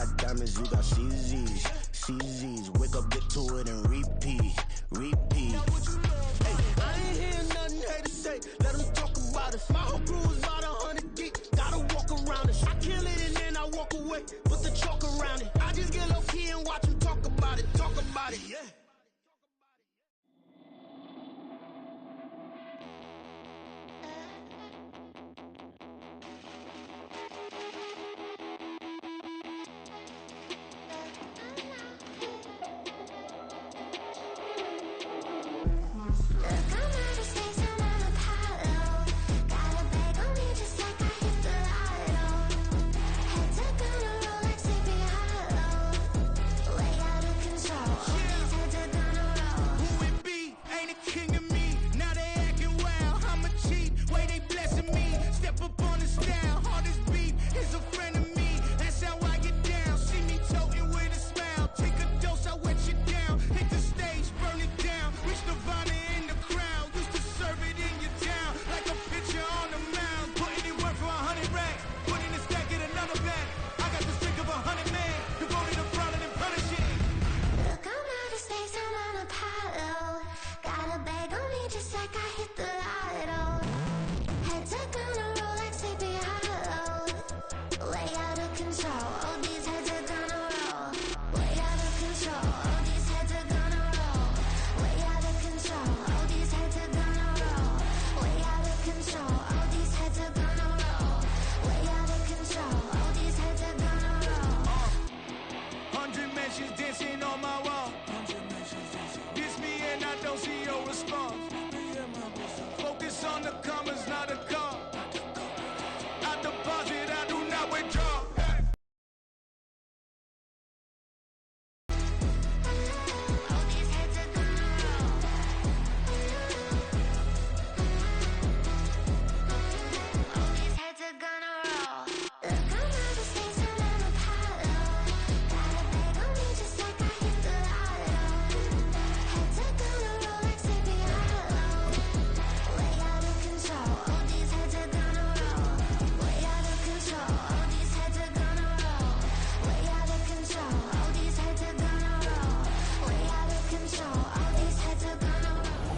got diamonds, you got CZs. CZs, wake up, get to it, and repeat. Repeat. Hey, I ain't hear nothing haters say. Let them talk about it. My whole crew is about 100 deep. Gotta walk around it. I kill it and then I walk away. Put the chalk around it. I just get low key and watch them talk about it. Talk about it, yeah.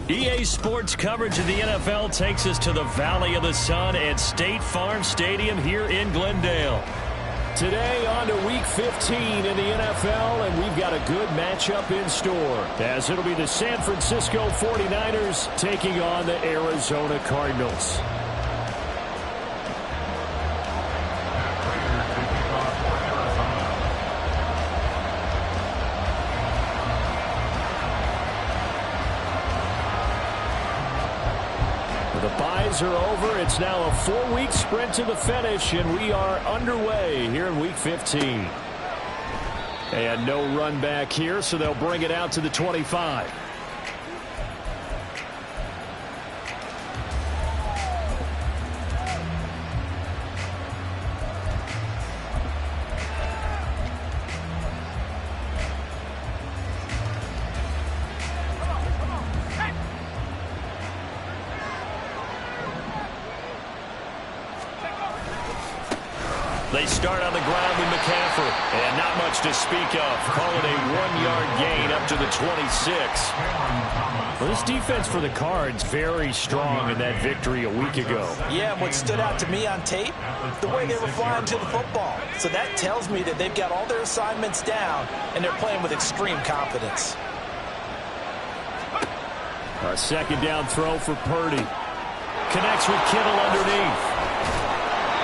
EA Sports coverage of the NFL takes us to the Valley of the Sun at State Farm Stadium here in Glendale. Today on to Week 15 in the NFL, and we've got a good matchup in store, as it'll be the San Francisco 49ers taking on the Arizona Cardinals. Are over. It's now a 4-week sprint to the finish, and we are underway here in Week 15. And no run back here, so they'll bring it out to the 25. They start on the ground with McCaffrey, and not much to speak of. Call it a 1-yard gain up to the 26. Well, this defense for the Cards very strong in that victory a week ago. Yeah, and what stood out to me on tape, the way they were flying to the football. So that tells me that they've got all their assignments down, and they're playing with extreme confidence. A second down throw for Purdy. Connects with Kittle underneath.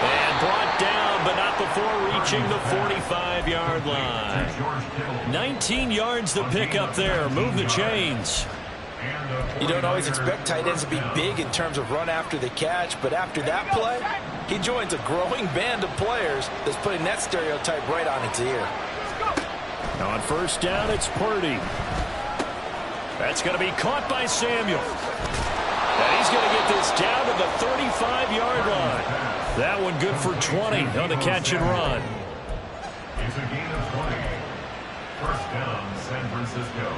And brought down, but not before reaching the 45-yard line. 19 yards to pick up there. Move the chains. You don't always expect tight ends to be big in terms of run after the catch, but after that play, he joins a growing band of players that's putting that stereotype right on its ear. On first down, it's Purdy. That's going to be caught by Samuel. And he's going to get this down to the 35-yard line. That one good for 20 on the catch and run. It's a gain of 20. First down, San Francisco.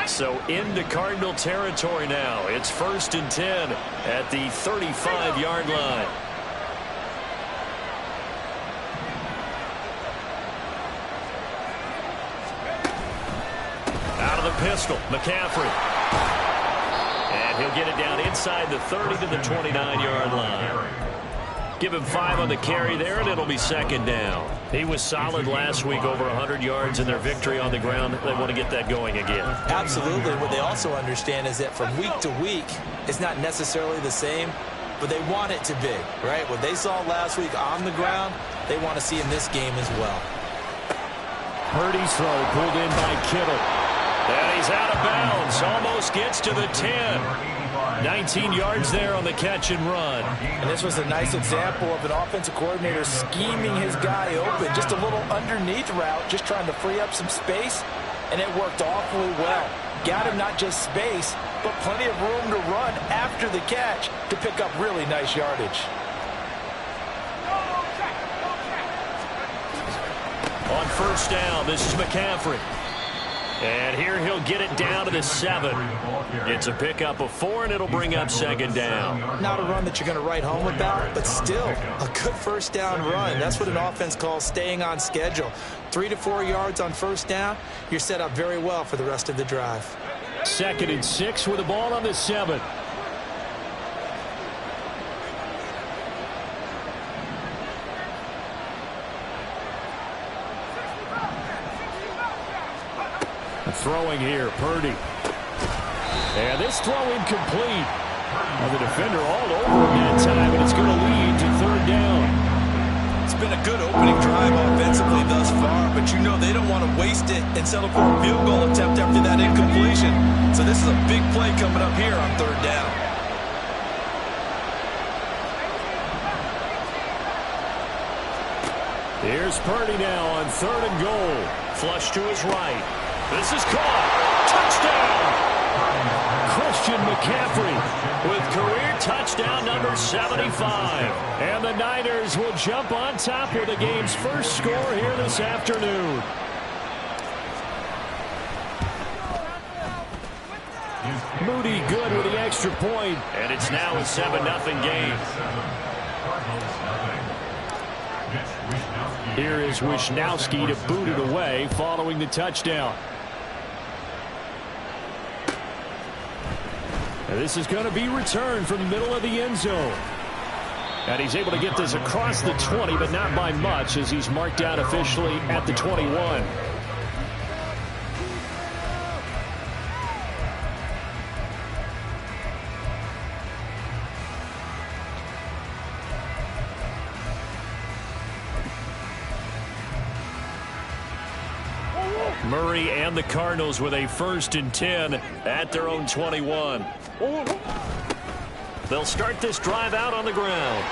So into Cardinal territory now. It's 1st and 10 at the 35-yard line. the pistol. McCaffrey. And he'll get it down inside the 30 to the 29-yard line. Give him 5 on the carry there, and it'll be second down. He was solid last week, over 100 yards in their victory on the ground. They want to get that going again. Absolutely. What they also understand is that from week to week, it's not necessarily the same, but they want it to be, right? What they saw last week on the ground, they want to see in this game as well. Purdy's throw pulled in by Kittle. And he's out of bounds. Almost gets to the 10. 19 yards there on the catch and run. And this was a nice example of an offensive coordinator scheming his guy open. Just a little underneath route, just trying to free up some space, and it worked awfully well. Got him not just space, but plenty of room to run after the catch to pick up really nice yardage. On first down, this is McCaffrey. And here he'll get it down to the 7. It's a pickup of 4, and it'll bring up second down. Not a run that you're going to write home about, but still a good first down run. That's what an offense calls staying on schedule. 3 to 4 yards on first down, you're set up very well for the rest of the drive. 2nd and 6 with the ball on the 7. Throwing here, Purdy. And this throw incomplete. The defender all over him that time, and it's going to lead to third down. It's been a good opening drive offensively thus far, but you know they don't want to waste it and settle for a field goal attempt after that incompletion. So this is a big play coming up here on third down. Here's Purdy now on 3rd and goal. Flush to his right. This is caught. Touchdown! Christian McCaffrey with career touchdown number 75. And the Niners will jump on top with the game's first score here this afternoon. Moody good with the extra point, and it's now a 7-0 game. Here is Wishnowsky to boot it away following the touchdown. And this is going to be returned from the middle of the end zone. And he's able to get this across the 20, but not by much, as he's marked out officially at the 21. Murray and the Cardinals with a 1st and 10 at their own 21. They'll start this drive out on the ground.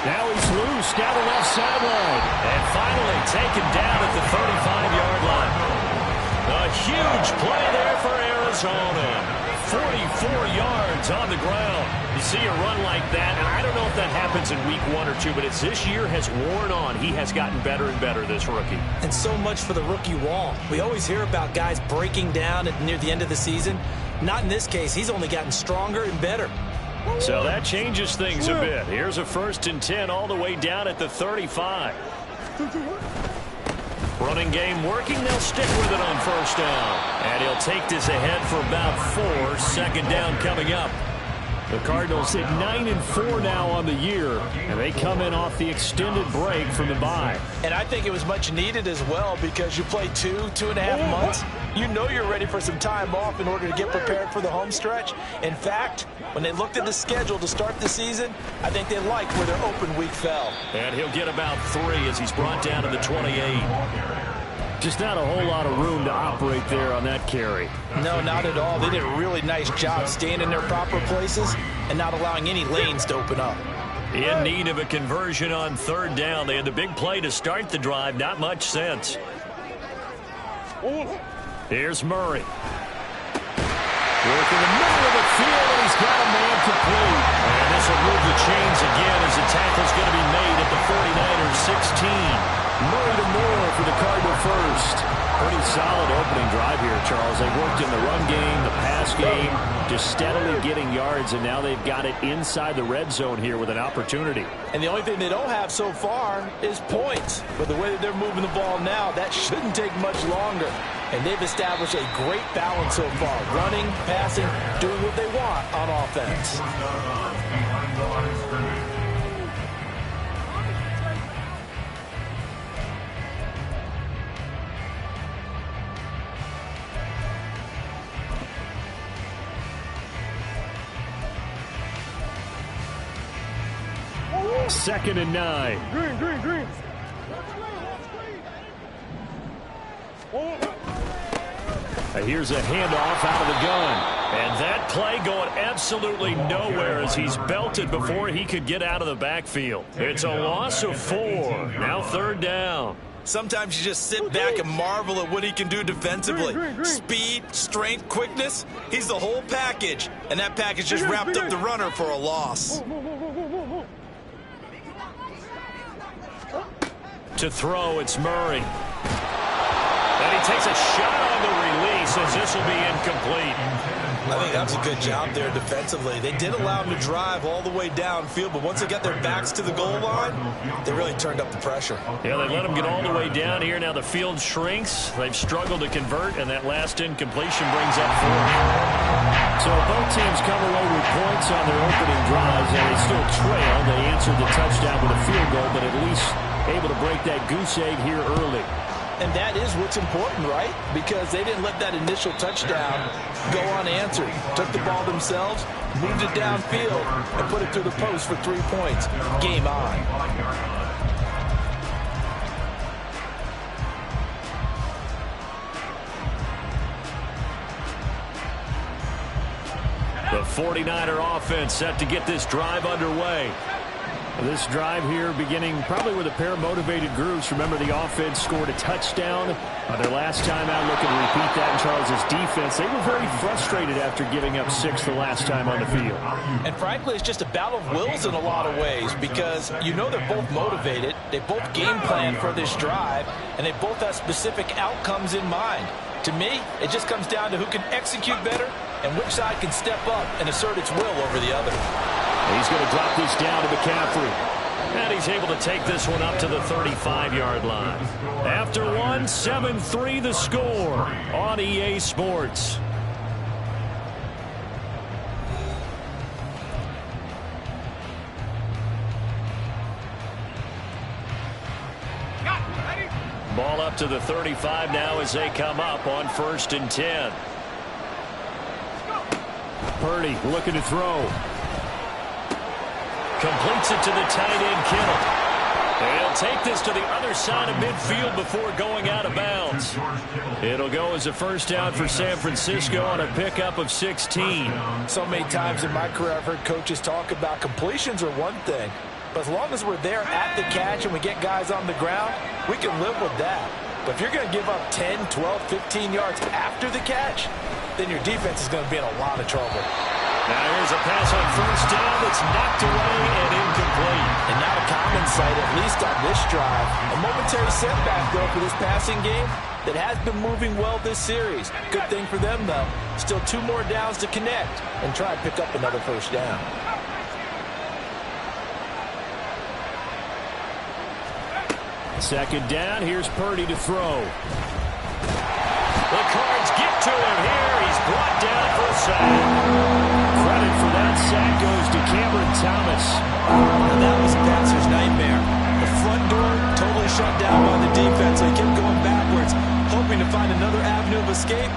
Now he's loose down the left sideline. And finally taken down at the 35-yard line. A huge play there for Arizona. 44 yards on the ground. You see a run like that, and I don't know if that happens in week 1 or 2, but it's this year has worn on. He has gotten better and better, this rookie. And so much for the rookie wall. We always hear about guys breaking down near the end of the season. Not in this case. He's only gotten stronger and better. So that changes things a bit. Here's a 1st and 10 all the way down at the 35. Running game working. They'll stick with it on first down. And he'll take this ahead for about 4. Second down coming up. The Cardinals hit 9-4 now on the year, and they come in off the extended break from the bye. And I think it was much needed as well, because you play 2.5 months. You know you're ready for some time off in order to get prepared for the home stretch. In fact, when they looked at the schedule to start the season, I think they liked where their open week fell. And he'll get about 3 as he's brought down to the 28. Just not a whole lot of room to operate there on that carry. No, not at all. They did a really nice job staying in their proper places and not allowing any lanes to open up. In need of a conversion on third down. They had the big play to start the drive. Not much sense. Here's Murray. Working the middle of the field, and he's got a man complete. And this will move the chains again as the tackle's going to be made at the 49ers 16. Murray to Moore for the Cardinal first. Pretty solid opening drive here, Charles. They've worked in the run game, the pass game, just steadily getting yards, and now they've got it inside the red zone here with an opportunity. And the only thing they don't have so far is points. But the way that they're moving the ball now, that shouldn't take much longer. And they've established a great balance so far. Running, passing, doing what they want on offense. Behind the line of scrimmage. Second and 9. Green. Here's a handoff out of the gun. And that play going absolutely nowhere as he's belted before he could get out of the backfield. It's a loss of 4. Now third down. Sometimes you just sit back and marvel at what he can do defensively. Speed, strength, quickness. He's the whole package. And that package just wrapped up the runner for a loss. To throw, it's Murray. And he takes a shot on the release as this will be incomplete. I think that was a good job there defensively. They did allow him to drive all the way downfield, but once they got their backs to the goal line, they really turned up the pressure. Yeah, they let him get all the way down here. Now the field shrinks. They've struggled to convert, and that last incompletion brings up 4. So both teams come away with points on their opening drives, and they still trail. They answered the touchdown with a field goal, but at least able to break that goose egg here early. And that is what's important, right? Because they didn't let that initial touchdown go unanswered. Took the ball themselves, moved it downfield, and put it through the post for 3 points. Game on. The 49er offense set to get this drive underway. This drive here beginning probably with a pair of motivated groups. Remember, the offense scored a touchdown their last time out, looking to repeat that in Charles's defense. They were very frustrated after giving up 6 the last time on the field. And frankly, it's just a battle of wills in a lot of ways because you know they're both motivated. They both game plan for this drive, and they both have specific outcomes in mind. To me, it just comes down to who can execute better and which side can step up and assert its will over the other. He's going to drop this down to McCaffrey. And he's able to take this one up to the 35-yard line. After one, 7-3 the score on EA Sports. Ball up to the 35 now as they come up on 1st and 10. Purdy looking to throw. Completes it to the tight end, Kittle. And he'll take this to the other side of midfield before going out of bounds. It'll go as a first down for San Francisco on a pickup of 16. So many times in my career I've heard coaches talk about completions are one thing, but as long as we're there at the catch and we get guys on the ground, we can live with that. But if you're going to give up 10, 12, 15 yards after the catch, then your defense is going to be in a lot of trouble. Now here's a pass on first down that's knocked away and incomplete. And not a common sight, at least on this drive. A momentary setback, though, for this passing game that has been moving well this series. Good thing for them, though. Still 2 more downs to connect and try and pick up another first down. Second down, here's Purdy to throw. The Cards get to him here. He's brought down for a sack. Credit for that sack goes to Cameron Thomas. And that was a passer's nightmare. The front door totally shut down by the defense. They kept going backwards, hoping to find another avenue of escape.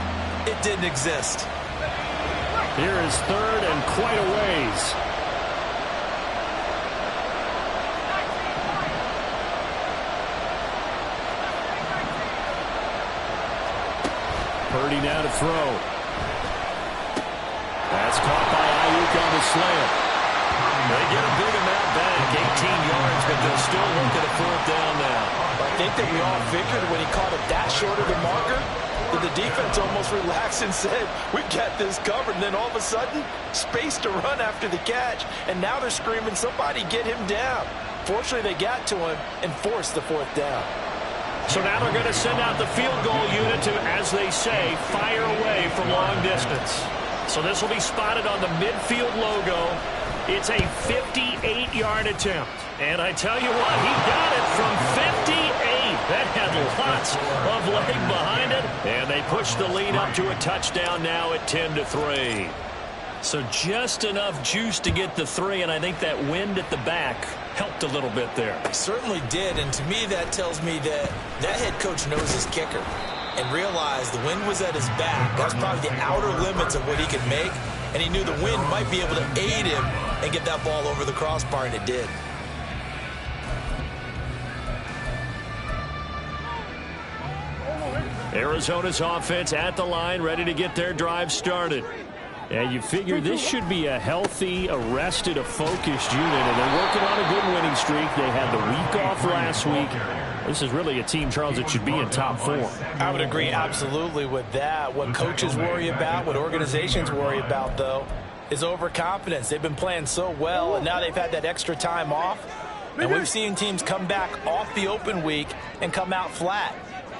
It didn't exist. Here is 3rd and quite a ways. Purdy now to throw. That's caught by Ayuk on the slant. They get a big amount back, 18 yards, but they'll still look at a 4th down now. I think that we all figured when he caught it that short of the marker that the defense almost relaxed and said, we got this covered. And then all of a sudden, space to run after the catch. And now they're screaming, somebody get him down. Fortunately, they got to him and forced the 4th down. So now they're going to send out the field goal unit to, as they say, fire away from long distance. So this will be spotted on the midfield logo. It's a 58-yard attempt. And I tell you what, he got it from 58. That had lots of leg behind it. And they push the lead up to a touchdown now at 10-3. So just enough juice to get the 3, and I think that wind at the back helped a little bit there. It certainly did, and to me that tells me that that head coach knows his kicker and realized the wind was at his back. That's probably the outer limits of what he could make, and he knew the wind might be able to aid him and get that ball over the crossbar, and it did. Arizona's offense at the line, ready to get their drive started. And you figure this should be a healthy, arrested, a focused unit, and they're working on a good winning streak. They had the week off last week. This is really a team, Charles, that should be in top 4. I would agree absolutely with that. What coaches worry about, what organizations worry about, though, is overconfidence. They've been playing so well, and now they've had that extra time off. And we've seen teams come back off the open week and come out flat.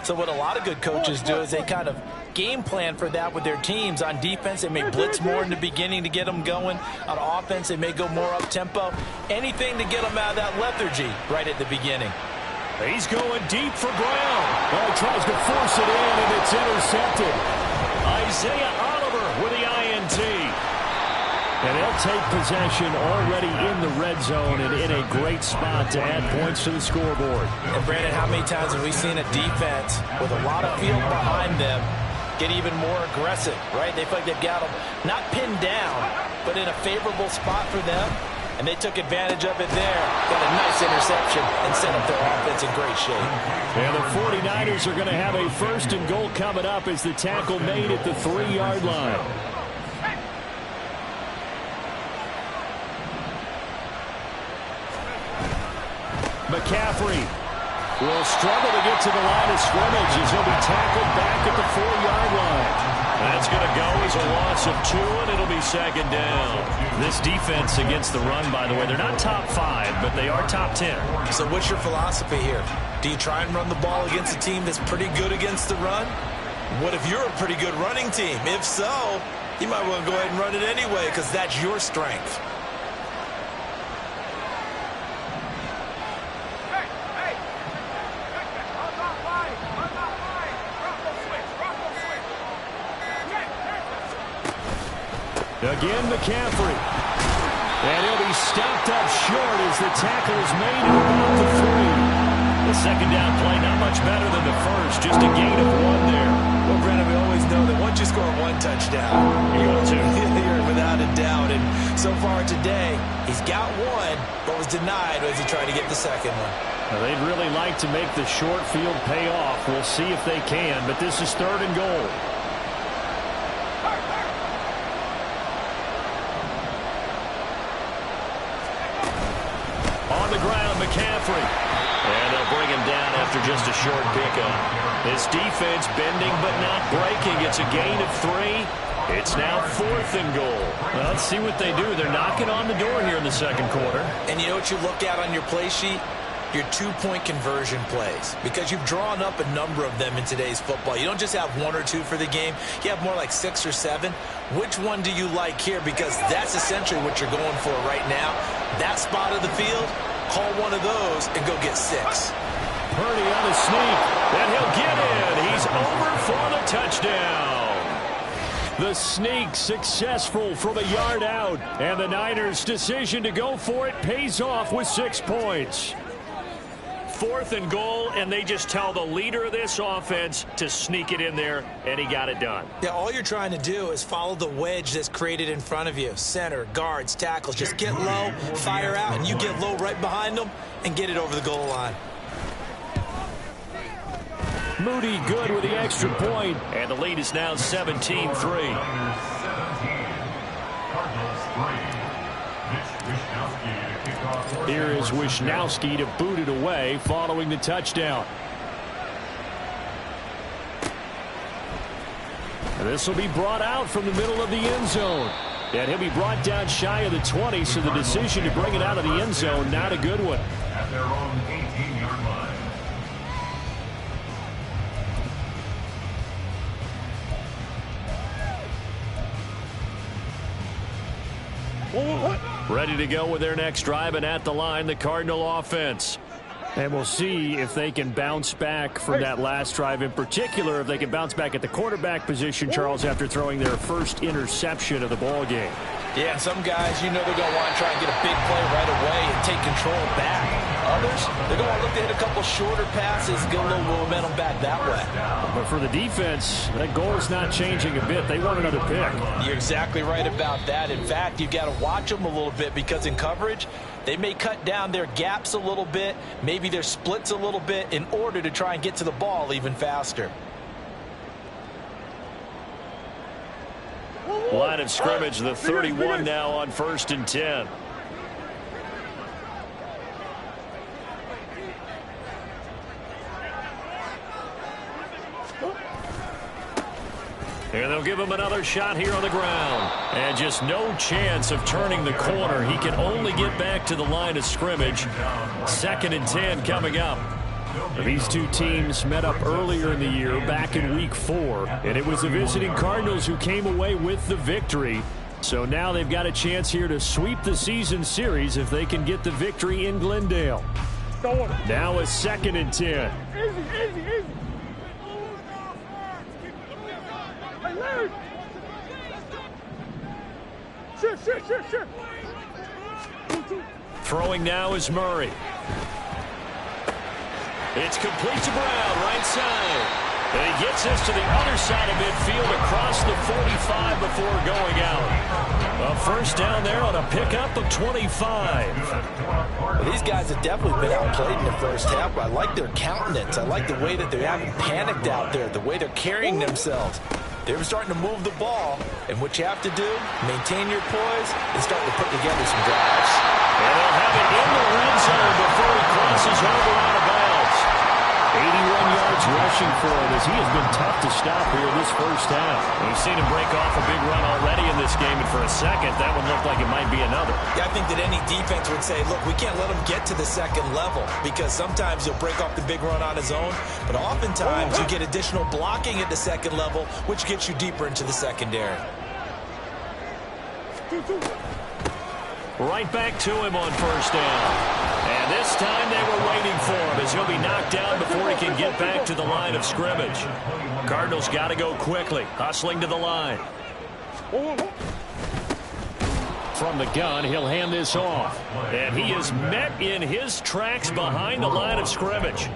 So what a lot of good coaches do is they kind of game plan for that with their teams. On defense, they may blitz more in the beginning to get them going. On offense, they may go more up-tempo. Anything to get them out of that lethargy right at the beginning. He's going deep for Brown. Oh, he tries to force it in, and it's intercepted. Isaiah Oliver with the INT. And they'll take possession already in the red zone and in a great spot to add points to the scoreboard. And, Brandon, how many times have we seen a defense with a lot of field behind them get even more aggressive, right? They feel like they've got them not pinned down, but in a favorable spot for them, and they took advantage of it there. Got a nice interception and set up their offense in great shape. And the 49ers are going to have a 1st and goal coming up as the tackle made at the 3-yard line. McCaffrey will struggle to get to the line of scrimmage as he'll be tackled back at the 4-yard line. That's going to go as a loss of 2, and it'll be 2nd down. This defense against the run, by the way, they're not top 5, but they are top 10. So what's your philosophy here? Do you try and run the ball against a team that's pretty good against the run? What if you're a pretty good running team? If so, you might want to go ahead and run it anyway because that's your strength. Again, McCaffrey. And he'll be stopped up short as the tackle is made at about the 3. The 2nd down play, not much better than the first. Just a gain of 1 there. Well, Brandon, we always know that once you score 1 touchdown, you're going to. You're without a doubt. And so far today, he's got 1, but was denied as he tried to get the 2nd one. Now, they'd really like to make the short field pay off. We'll see if they can, but this is 3rd and goal. On the ground, McCaffrey. And they'll bring him down after just a short pickup. This defense bending but not breaking. It's a gain of 3. It's now 4th and goal. Well, let's see what they do. They're knocking on the door here in the 2nd quarter. And you know what you look at on your play sheet? Your 2-point conversion plays, because you've drawn up a number of them in today's football. You don't just have 1 or 2 for the game. You have more like 6 or 7. Which one do you like here? Because that's essentially what you're going for right now. That spot of the field, call one of those and go get 6. Purdy on the sneak, and he'll get in. He's over for the touchdown. The sneak successful from a yard out, and the Niners' decision to go for it pays off with 6 points. 4th and goal, and they just tell the leader of this offense to sneak it in there, and he got it done. Yeah, all you're trying to do is follow the wedge that's created in front of you. Center, guards, tackles. Just get low, fire out, and you get low right behind them and get it over the goal line. Moody good with the extra point, and the lead is now 17-3. Here is Wisnowski to boot it away following the touchdown. And this will be brought out from the middle of the end zone. And he'll be brought down shy of the 20, so the decision to bring it out of the end zone, not a good one. At their own 18-yard line. Ready to go with their next drive, and at the line, the Cardinal offense. And we'll see if they can bounce back from that last drive. In particular, if they can bounce back at the quarterback position, Charles, after throwing their first interception of the ball game. Yeah, and some guys, you know they're going to want to try and get a big play right away and take control back. Others, they're going to look to hit a couple shorter passes, get a little momentum back that way. But for the defense, that goal is not changing a bit. They want another pick. You're exactly right about that. In fact, you've got to watch them a little bit because in coverage, they may cut down their gaps a little bit, maybe their splits a little bit in order to try and get to the ball even faster. Line of scrimmage, the 31 now on 1st and 10. And they'll give him another shot here on the ground. And just no chance of turning the corner. He can only get back to the line of scrimmage. 2nd and 10 coming up. These two teams met up earlier in the year, back in Week 4. And it was the visiting Cardinals who came away with the victory. So now they've got a chance here to sweep the season series if they can get the victory in Glendale. Now a 2nd and 10. Easy. Sure. Throwing now is Murray. It's complete to Brown, right side. And he gets this to the other side of midfield across the 45 before going out. A first down there on a pickup of 25. Well, these guys have definitely been outplayed in the first half, but I like their countenance. I like the way that they haven't panicked out there, the way they're carrying themselves. They're starting to move the ball, and what you have to do, maintain your poise and start to put together some drives. And they'll have it in the red zone before he crosses over out of bounds. 81 yards rushing for him as he has been tough to stop here this first half. We've seen him break off a big run already in this game, and for a second, that one looked like it might be another. Yeah, I think that any defense would say, look, we can't let him get to the second level because sometimes he'll break off the big run on his own, but oftentimes you get additional blocking at the second level, which gets you deeper into the secondary. Right back to him on first down. And this time they were waiting for him as he'll be knocked down before he can get back to the line of scrimmage. Cardinals got to go quickly, hustling to the line. From the gun, he'll hand this off. And he is met in his tracks behind the line of scrimmage.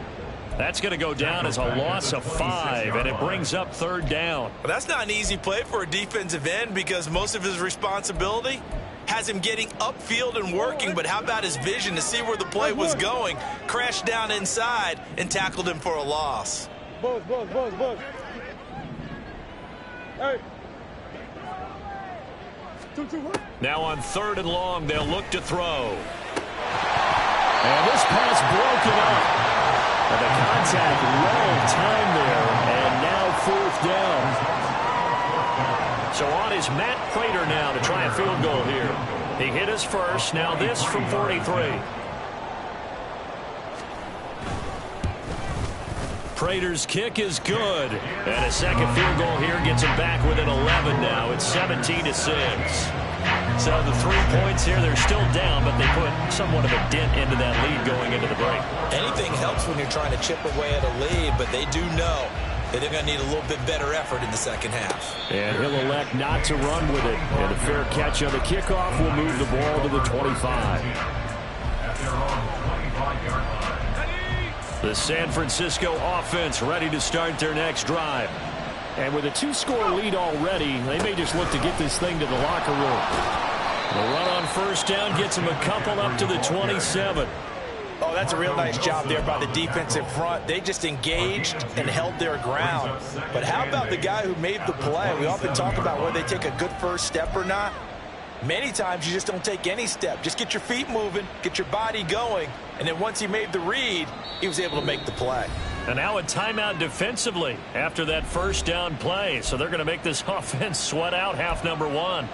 That's going to go down as a loss of 5, and it brings up 3rd down. Well, that's not an easy play for a defensive end because most of his responsibility has him getting upfield and working, but how about his vision to see where the play was going, crashed down inside, and tackled him for a loss. Buzz. Hey. 2. Now on 3rd and long, they'll look to throw. And this pass broken up. And the contact long time there, and now 4th down. So on is Matt Prater now to try a field goal here. He hit his first, now this from 43. Prater's kick is good. And a second field goal here gets him back within 11 now. It's 17-6. So the 3 points here, they're still down, but they put somewhat of a dent into that lead going into the break. Anything helps when you're trying to chip away at a lead, but they do know that they're going to need a little bit better effort in the second half. And he'll elect not to run with it. And a fair catch on the kickoff will move the ball to the 25. The San Francisco offense ready to start their next drive. And with a 2-score lead already, they may just look to get this thing to the locker room. The run on first down gets them a couple up to the 27. Oh, that's a real nice job there by the defensive front. They just engaged and held their ground. But how about the guy who made the play? We often talk about whether they take a good first step or not. Many times you just don't take any step. Just get your feet moving, get your body going, and then once he made the read, he was able to make the play. And now a timeout defensively after that first down play. So they're going to make this offense sweat out half number 1.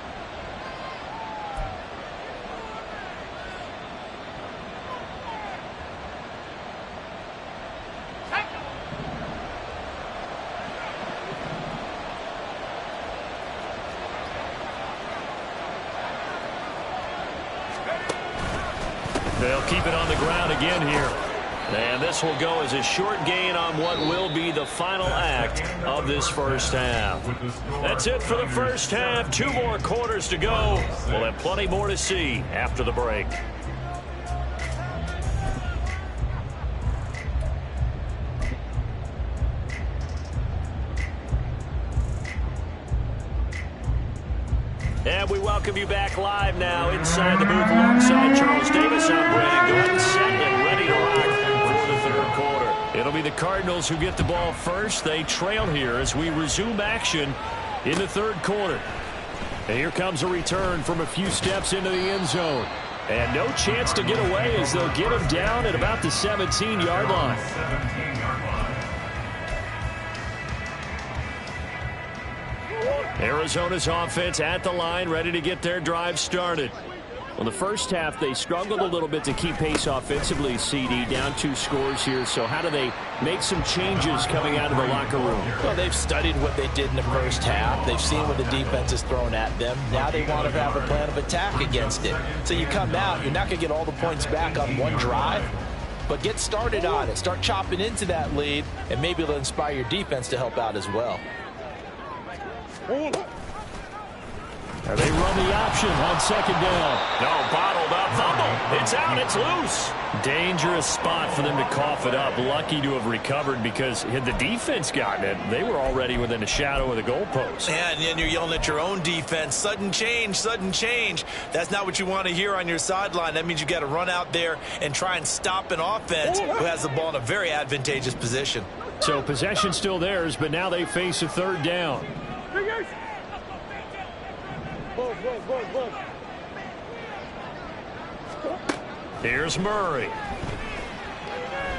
They'll keep it on the ground again here. And this will go as a short gain on what will be the final act of this first half. That's it for the first half. 2 more quarters to go. We'll have plenty more to see after the break. And we welcome you back live now inside the booth alongside Charles Davis. I'm Brandon Gordon, set and ready to rock for the third quarter. It'll be the Cardinals who get the ball first. They trail here as we resume action in the third quarter. And here comes a return from a few steps into the end zone. And no chance to get away as they'll get him down at about the 17-yard line. Arizona's offense at the line, ready to get their drive started. Well, the first half, they struggled a little bit to keep pace offensively, CD, down 2 scores here. So how do they make some changes coming out of the locker room? Well, they've studied what they did in the first half. They've seen what the defense is throwing at them. Now they want to have a plan of attack against it. So you come out, you're not going to get all the points back on one drive, but get started on it. Start chopping into that lead, and maybe it'll inspire your defense to help out as well. And they run the option on second down. No, bottled up. Fumble. It's out. It's loose. Dangerous spot for them to cough it up. Lucky to have recovered because had the defense gotten it, they were already within a shadow of the goalpost. Yeah, and then you're yelling at your own defense. Sudden change, sudden change. That's not what you want to hear on your sideline. That means you got to run out there and try and stop an offense who has the ball in a very advantageous position. So possession still theirs, but now they face a third down. Here's Murray.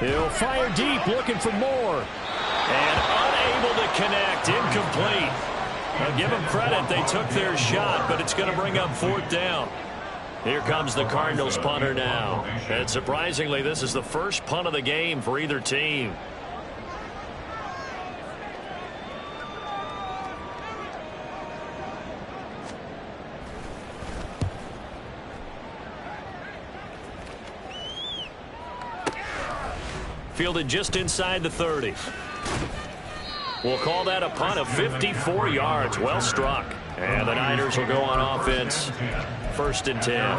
He'll fire deep, looking for more. And unable to connect, incomplete. Now give them credit, they took their shot, but it's going to bring up 4th down. Here comes the Cardinals punter now. And surprisingly, this is the first punt of the game for either team. Fielded just inside the 30. We'll call that a punt of 54 yards. Well struck. And the Niners will go on offense. 1st and 10.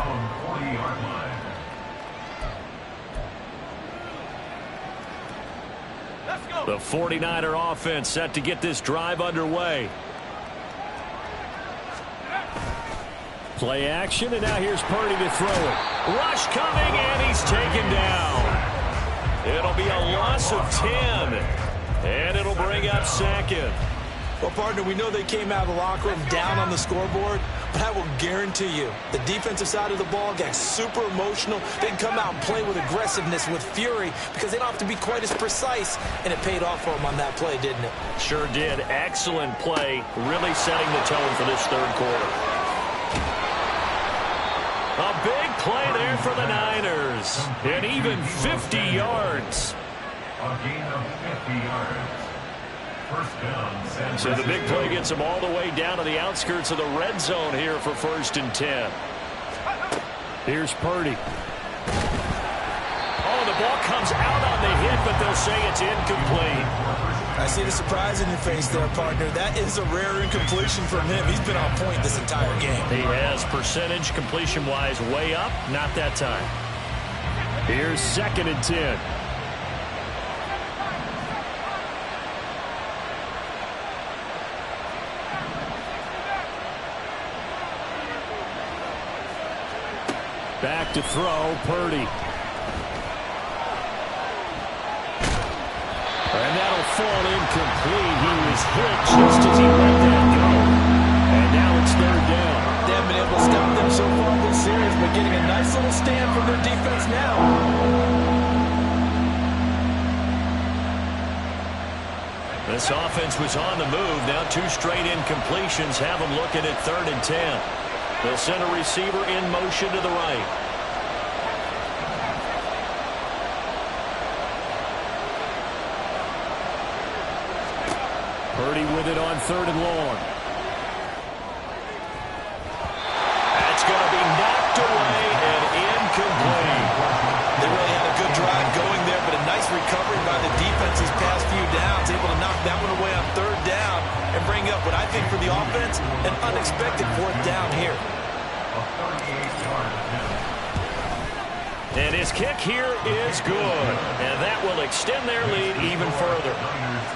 The 49er offense set to get this drive underway. Play action, and now here's Purdy to throw it. Rush coming, and he's taken down. It'll be a loss of 10, and it'll bring up 2nd. Well, partner, we know they came out of the locker room down on the scoreboard, but I will guarantee you the defensive side of the ball got super emotional. They can come out and play with aggressiveness, with fury, because they don't have to be quite as precise, and it paid off for them on that play, didn't it? Sure did. Excellent play, really setting the tone for this third quarter. A big play there for the Niners. And even 50 yards. A gain of 50 yards. First down, San So the big play gets them all the way down to the outskirts of the red zone here for 1st and 10. Here's Purdy. Oh, the ball comes out on the hit, but they'll say it's incomplete. I see the surprise in your face there, partner. That is a rare incompletion from him. He's been on point this entire game. He has percentage completion-wise way up. Not that time. Here's 2nd and 10. Back to throw, Purdy. And that'll fall incomplete. He was hit just as he let that go. And now it's 3rd down. They haven't been able to stop them so far this series, but getting a nice little stand from their defense now. This offense was on the move. Now 2 straight incompletions have them looking at 3rd and 10. They'll send a receiver in motion to the right. Purdy with it on 3rd and long. That's going to be knocked away and incomplete. by the defense these past few downs, able to knock that one away on third down and bring up what I think for the offense, an unexpected fourth down here. And his kick here is good. And that will extend their lead even further.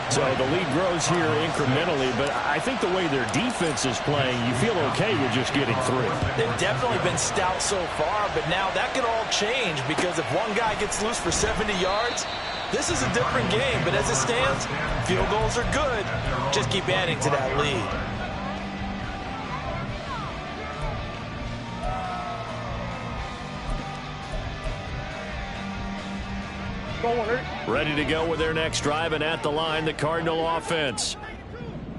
So the lead grows here incrementally, but I think the way their defense is playing, you feel okay with just getting 3. They've definitely been stout so far, but now that could all change because if one guy gets loose for 70 yards, this is a different game. But as it stands, field goals are good. Just keep adding to that lead. Ready to go with their next drive, and at the line, the Cardinal offense.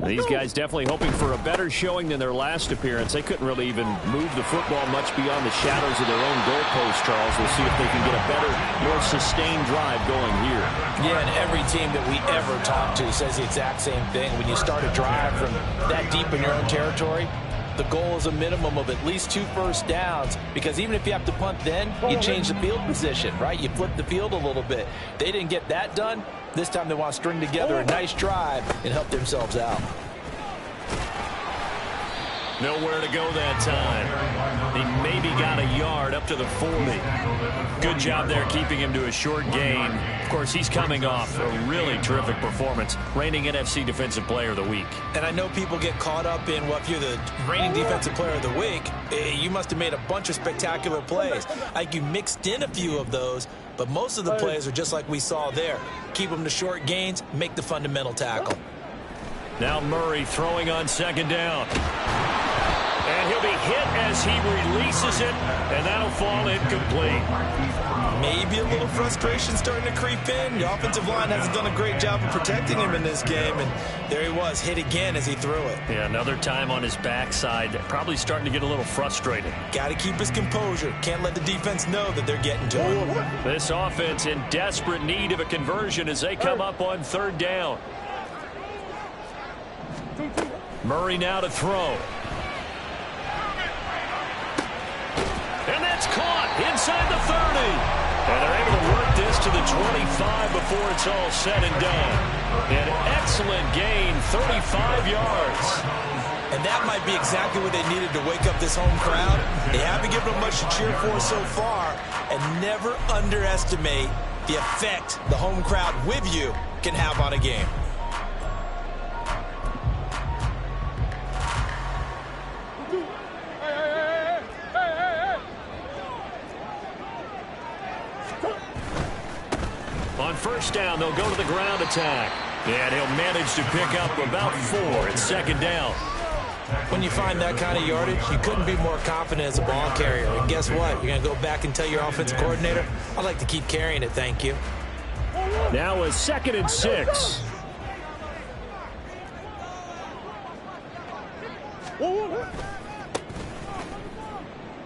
These guys definitely hoping for a better showing than their last appearance. They couldn't really even move the football much beyond the shadows of their own goalpost, Charles. We'll see if they can get a better, more sustained drive going here. Yeah, and every team that we ever talk to says the exact same thing. When you start a drive from that deep in your own territory, the goal is a minimum of at least 2 first downs, because even if you have to punt then, you change the field position, right? You flip the field a little bit. They didn't get that done. This time they want to string together a nice drive and help themselves out. Nowhere to go that time. He maybe got a yard up to the 40. Good job there keeping him to a short gain. Of course, he's coming off a really terrific performance, reigning NFC Defensive Player of the Week. And I know people get caught up in, well, if you're the reigning Defensive Player of the Week, you must have made a bunch of spectacular plays. Like you mixed in a few of those, but most of the plays are just like we saw there. Keep them to short gains, make the fundamental tackle. Now Murray throwing on second down. And he'll be hit as he releases it, and that'll fall incomplete. Maybe a little frustration starting to creep in. The offensive line hasn't done a great job of protecting him in this game, and there he was, hit again as he threw it. Yeah, another time on his backside, probably starting to get a little frustrated. Got to keep his composure. Can't let the defense know that they're getting to him. This offense in desperate need of a conversion as they come up on third down. Murray now to throw. And that's caught inside the 30. And they're able to work this to the 25 before it's all said and done. An excellent gain, 35 yards. And that might be exactly what they needed to wake up this home crowd. They haven't given them much to cheer for so far. And never underestimate the effect the home crowd with you can have on a game. On first down, they'll go to the ground attack. And he'll manage to pick up about 4 at second down. When you find that kind of yardage, you couldn't be more confident as a ball carrier. And guess what? You're going to go back and tell your offensive coordinator, I'd like to keep carrying it, thank you. Now a 2nd and 6.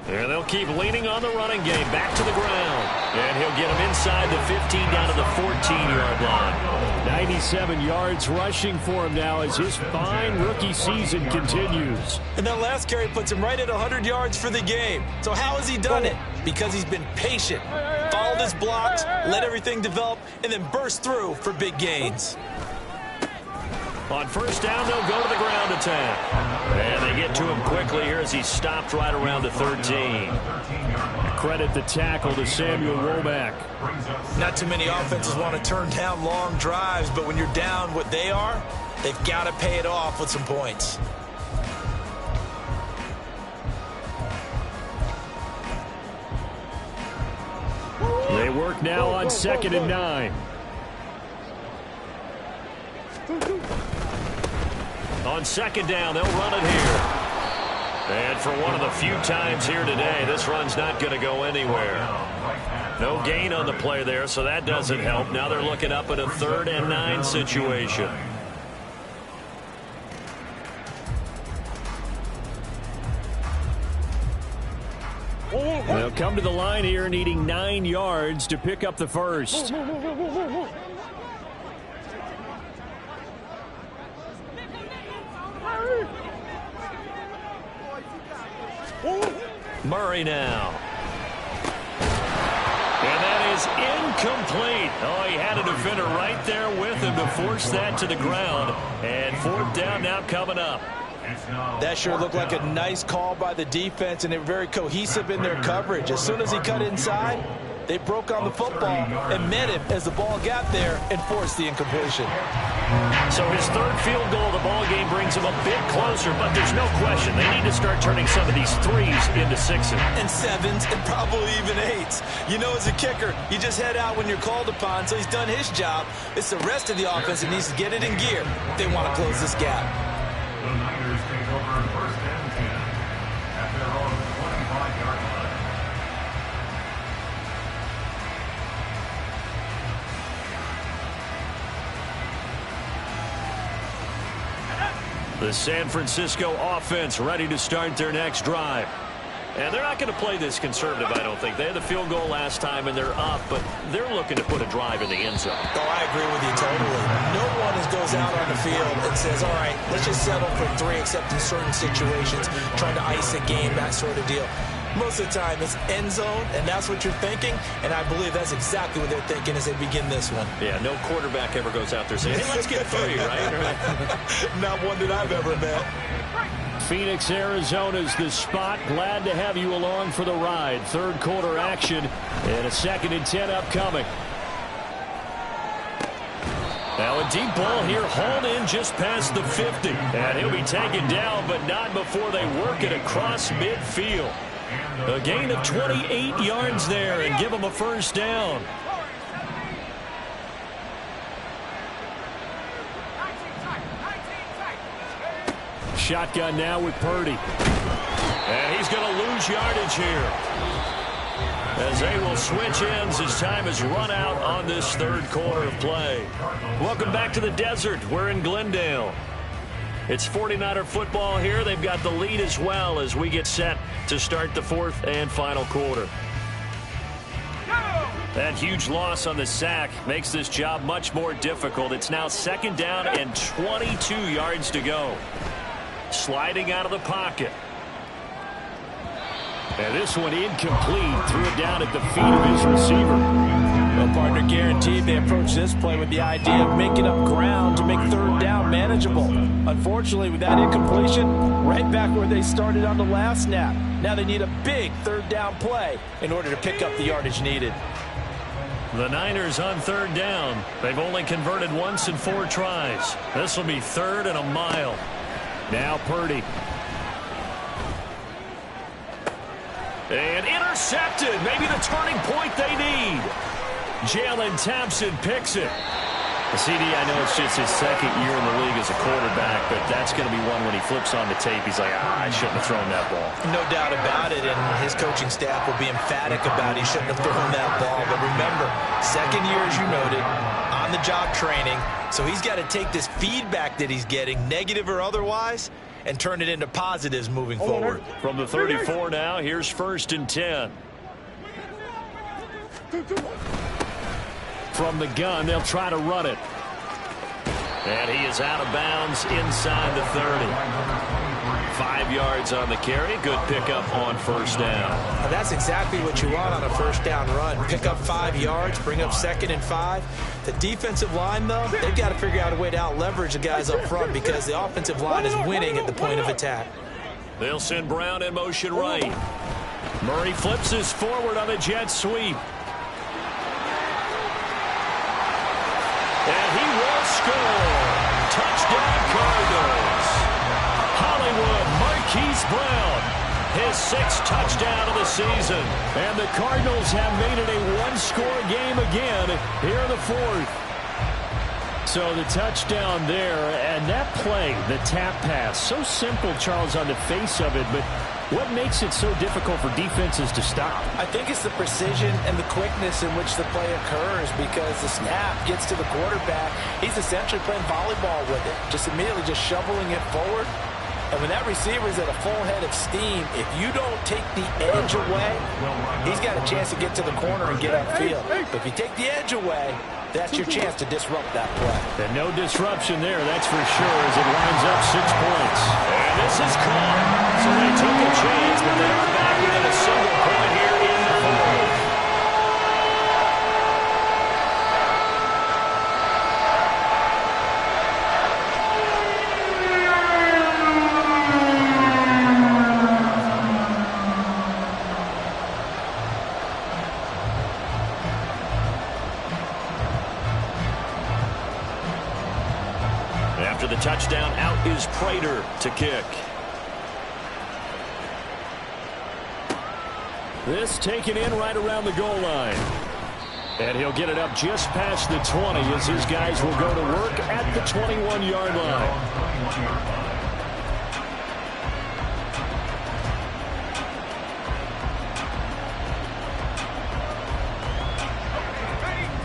And they'll keep leaning on the running game. Back to the ground. And he'll get him inside the 15 down to the 14-yard line. 97 yards rushing for him now as his fine rookie season continues. And that last carry puts him right at 100 yards for the game. So how has he done it? Because he's been patient, followed his blocks, let everything develop, and then burst through for big gains. On first down, they'll go to the ground attack. And they get to him quickly here as he's stopped right around the 13. Credit the tackle to Samuel Womack. Not too many offenses want to turn down long drives, but when you're down what they are, they've got to pay it off with some points. They work now on 2nd and 9. On second down, they'll run it here. And for one of the few times here today, this run's not going to go anywhere. No gain on the play there, so that doesn't help. Now they're looking up at a 3rd and 9 situation. They'll come to the line here needing 9 yards to pick up the first. Murray now. And that is is incomplete. Oh, he had a defender right there with him to force that to the ground. And fourth down now coming up. That sure looked like a nice call by the defense, and they were very cohesive in their coverage. As soon as he cut inside, they broke on the football and met him as the ball got there and forced the incompletion. So his third field goal of the ball game brings him a bit closer, but there's no question they need to start turning some of these threes into sixes. And sevens and probably even eights. You know, as a kicker, you just head out when you're called upon, so he's done his job. It's the rest of the offense that needs to get it in gear if they want to close this gap. The Niners take over first and 10 at their own 25-yard line. The San Francisco offense ready to start their next drive. And they're not going to play this conservative, I don't think. They had the field goal last time, and they're up, but they're looking to put a drive in the end zone. Oh, I agree with you totally. No one goes out on the field and says, all right, let's just settle for three, except in certain situations, trying to ice a game, that sort of deal. Most of the time, it's end zone, and that's what you're thinking, and I believe that's exactly what they're thinking as they begin this one. Yeah, no quarterback ever goes out there saying, hey, let's get three, right? Not one that I've ever met. Phoenix, Arizona's the spot. Glad to have you along for the ride. Third quarter action and a 2nd and 10 upcoming. Now a deep ball here, hauled in just past the 50. And he'll be taken down, but not before they work it across midfield. A gain of 28 yards there and give them a first down. Shotgun now with Purdy. And he's going to lose yardage here, as they will switch ends as time has run out on this third quarter of play. Welcome back to the desert. We're in Glendale. It's 49er football here. They've got the lead as well as we get set to start the fourth and final quarter. That huge loss on the sack makes this job much more difficult. It's now 2nd down and 22 yards to go. Sliding out of the pocket. And this one incomplete. Threw it down at the feet of his receiver. Well, partner, guaranteed they approach this play with the idea of making up ground to make third down manageable. Unfortunately, with that incompletion, right back where they started on the last snap. Now they need a big third down play in order to pick up the yardage needed. The Niners on third down. They've only converted once in 4 tries. This will be 3rd and a mile. Now Purdy. And intercepted. Maybe the turning point they need. Jalen Thompson picks it. The CD, I know it's just his 2nd year in the league as a quarterback, but that's going to be one when he flips on the tape, he's like, I shouldn't have thrown that ball. No doubt about it, and his coaching staff will be emphatic about he shouldn't have thrown that ball. But remember, 2nd year, as you noted, on-the-job training, so he's got to take this feedback that he's getting, negative or otherwise, and turn it into positives moving forward. From the 34 now, here's 1st and 10. From the gun, they'll try to run it. And he is out of bounds inside the 30. 5 yards on the carry. Good pickup on first down. Now that's exactly what you want on a first down run. Pick up 5 yards, bring up 2nd and 5. The defensive line, though, they've got to figure out a way to out-leverage the guys up front because the offensive line is winning at the point of attack. They'll send Brown in motion right. Murray flips his forward on a jet sweep. And he will score. Touchdown Cardinals. Hollywood Marquise Brown, his 6th touchdown of the season. And the Cardinals have made it a 1-score game again here in the 4th. So the touchdown there, and that play, the tap pass, so simple, Charles, on the face of it, but what makes it so difficult for defenses to stop? I think it's the precision and the quickness in which the play occurs because the snap gets to the quarterback. He's essentially playing volleyball with it, just immediately just shoveling it forward. And when that receiver is at a full head of steam, if you don't take the edge away, he's got a chance to get to the corner and get upfield. But if you take the edge away, that's your chance to disrupt that play. And no disruption there, that's for sure, as it lines up 6 points. And this is caught. So they took a chance, but they are back within a single point here in the 4th. After the touchdown, out is Prater to kick. This taken in right around the goal line. And he'll get it up just past the 20 as his guys will go to work at the 21-yard line.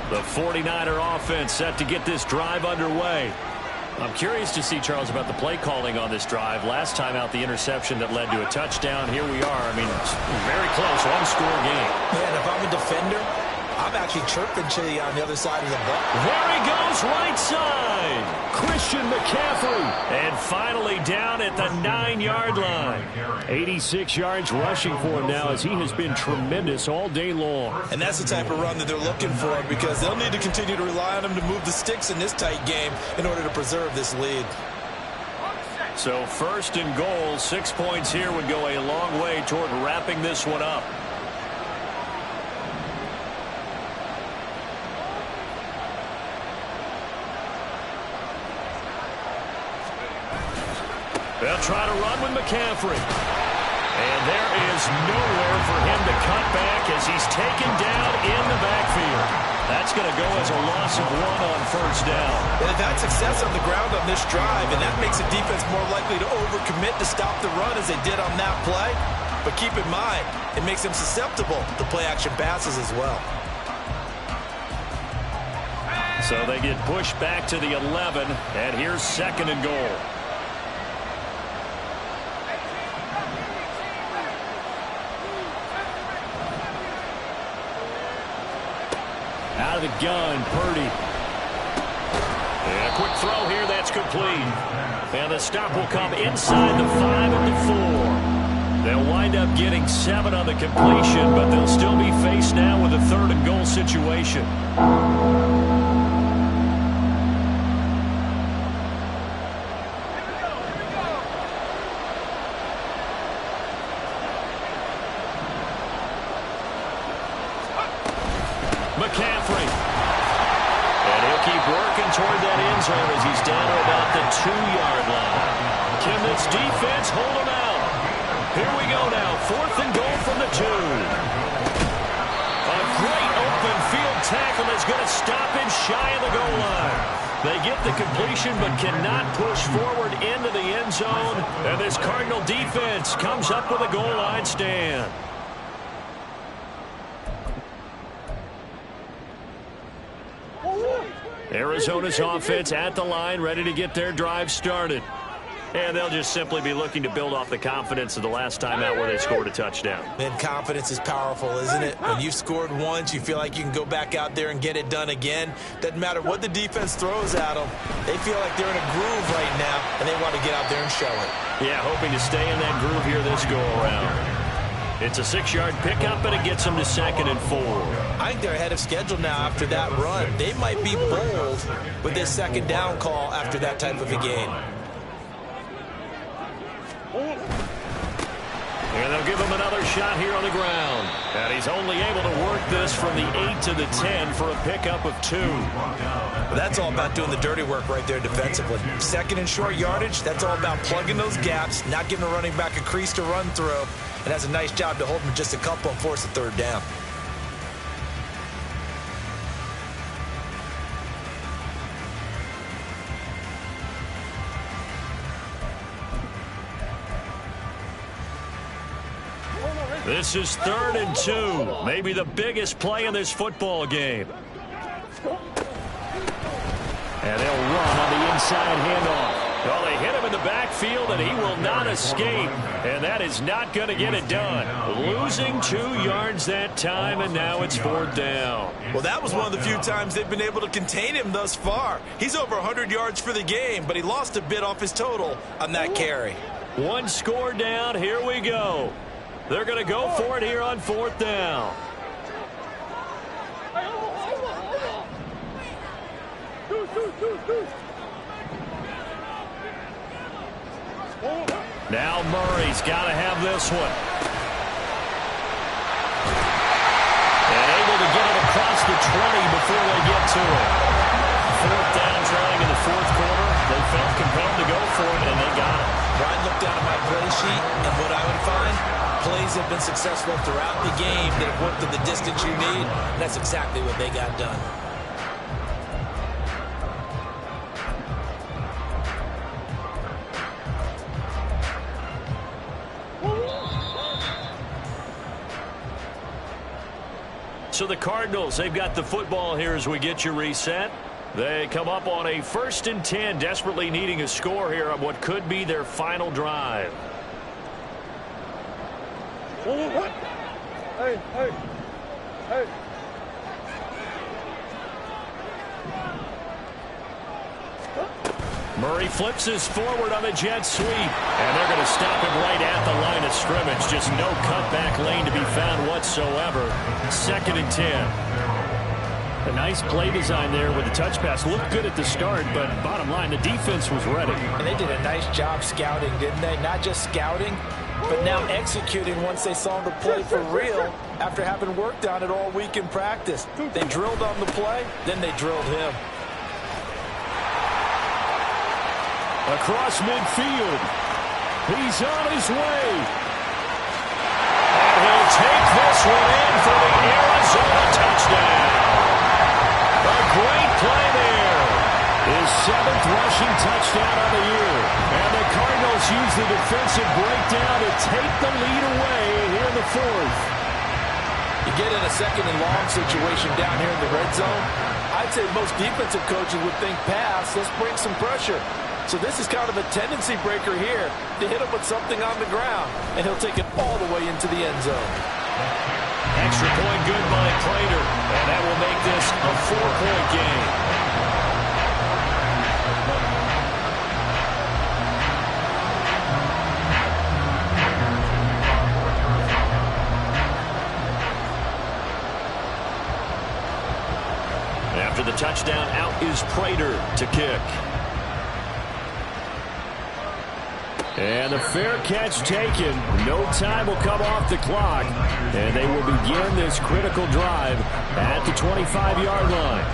The 49er offense set to get this drive underway. I'm curious to see, Charles, about the play calling on this drive. Last time out, the interception that led to a touchdown. Here we are. I mean, it's very close, one-score game. Yeah, and if I'm a defender, I'm actually chirping Chili on the other side of the ball. There he goes, right side. Christian McCaffrey. And finally down at the 9-yard line. 86 yards rushing for him now as he has been tremendous all day long. And that's the type of run that they're looking for because they'll need to continue to rely on him to move the sticks in this tight game in order to preserve this lead. So 1st and goal, 6 points here would go a long way toward wrapping this one up. They'll try to run with McCaffrey. And there is nowhere for him to cut back as he's taken down in the backfield. That's going to go as a loss of 1 on 1st down. They've had success on the ground on this drive, and that makes the defense more likely to overcommit to stop the run as they did on that play. But keep in mind, it makes them susceptible to play-action passes as well. So they get pushed back to the 11, and here's 2nd and goal. Out of the gun, Purdy. And a quick throw here, that's complete. And the stop will come inside the 5 and the 4. They'll wind up getting 7 on the completion, but they'll still be faced now with a 3rd and goal situation. McCaffrey. And he'll keep working toward that end zone as he's down to about the 2-yard line. Can this defense hold him out? Here we go now. 4th and goal from the 2. A great open field tackle is going to stop him shy of the goal line. They get the completion but cannot push forward into the end zone. And this Cardinal defense comes up with a goal line stand. Arizona's offense at the line, ready to get their drive started. And they'll just simply be looking to build off the confidence of the last time out where they scored a touchdown. And confidence is powerful, isn't it? When you've scored once, you feel like you can go back out there and get it done again. Doesn't matter what the defense throws at them. They feel like they're in a groove right now, and they want to get out there and show it. Yeah, hoping to stay in that groove here this go-around. It's a 6-yard pickup, and it gets them to 2nd and 4. I think they're ahead of schedule now after that run. They might be bold with this 2nd down call after that type of a game. And they'll give him another shot here on the ground. And he's only able to work this from the 8 to the 10 for a pickup of 2. Well, that's all about doing the dirty work right there defensively. 2nd and short yardage, that's all about plugging those gaps, not giving a running back a crease to run through. And has a nice job to hold him just a couple and force a 3rd down. This is 3rd and 2. Maybe the biggest play in this football game. And they'll run on the inside handoff. Well, they hit him in the backfield, and he will not escape. And that is not going to get it done. Losing 2 yards that time, and now it's 4th down. Well, that was one of the few times they've been able to contain him thus far. He's over 100 yards for the game, but he lost a bit off his total on that carry. 1 score down. Here we go. They're going to go for it here on 4th down. Now Murray's got to have this one. And able to get it across the 20 before they get to it. 4th down trailing in the 4th quarter. They felt compelled been successful throughout the game that have worked to the distance you need, and that's exactly what they got done. So the Cardinals, they've got the football here as we get you reset. They come up on a 1st and 10, desperately needing a score here on what could be their final drive. Hey, hey, hey. Murray flips his forward on the jet sweep, and they're going to stop him right at the line of scrimmage. Just no cutback lane to be found whatsoever. 2nd and 10. A nice play design there with the touch pass. Looked good at the start, but bottom line, the defense was ready. And they did a nice job scouting, didn't they? Not just scouting, but now executing once they saw the play for real after having worked on it all week in practice. They drilled on the play, then they drilled him. Across midfield. He's on his way. And he'll take this one in for the Arizona touchdown. A great play there. His 7th rushing touchdown of the year. And the Cardinals use the defensive breakdown to take the lead away here in the 4th. You get in a 2nd and long situation down here in the red zone. I'd say most defensive coaches would think pass. Let's bring some pressure. So this is kind of a tendency breaker here to hit him with something on the ground, and he'll take it all the way into the end zone. Extra point good by Prater, and that will make this a 4-point game. After the touchdown, out is Prater to kick. And the fair catch taken. No time will come off the clock. And they will begin this critical drive at the 25-yard line.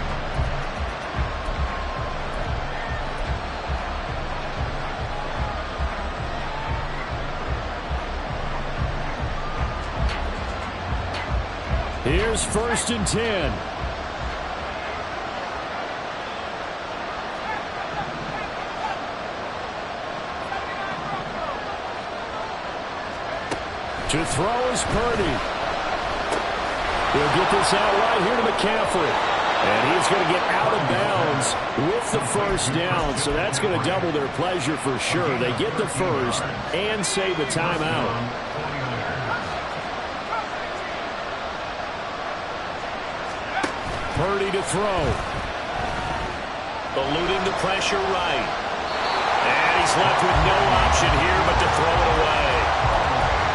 Here's 1st and 10. To throw is Purdy. He'll get this out right here to McCaffrey. And he's going to get out of bounds with the 1st down. So that's going to double their pleasure for sure. They get the 1st and save a timeout. Purdy to throw. Eluding the pressure right. And he's left with no option here but to throw it away.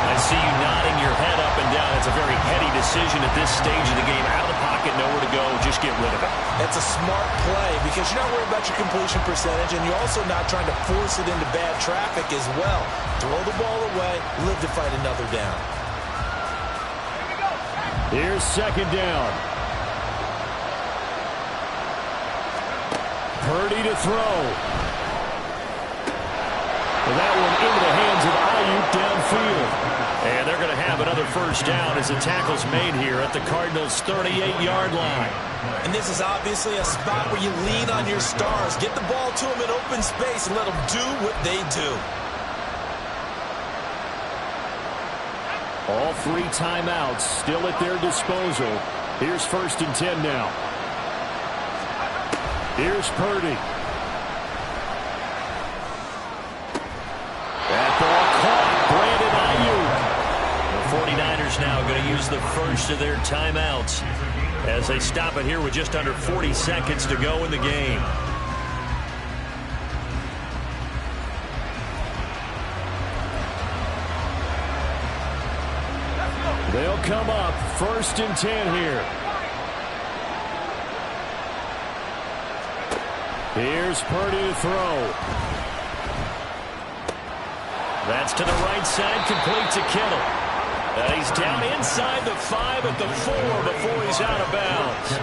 I see you nodding your head up and down. It's a very heady decision at this stage of the game. Out of the pocket, nowhere to go. Just get rid of it. That's a smart play because you're not worried about your completion percentage, and you're also not trying to force it into bad traffic as well. Throw the ball away, live to fight another down. Here's 2nd down. Purdy to throw. Well, that one into the hands of Ayuk downfield. And they're going to have another 1st down as the tackle's made here at the Cardinals' 38-yard line. And this is obviously a spot where you lean on your stars. Get the ball to them in open space and let them do what they do. All 3 timeouts still at their disposal. Here's 1st and 10 now. Here's Purdy. That ball caught. Brandon Ayuk. The 49ers now going to use the 1st of their timeouts as they stop it here with just under 40 seconds to go in the game. They'll come up 1st and 10 here. Here's Purdy to throw. That's to the right side, complete to Kittle. And he's down inside the 5 at the 4 before he's out of bounds.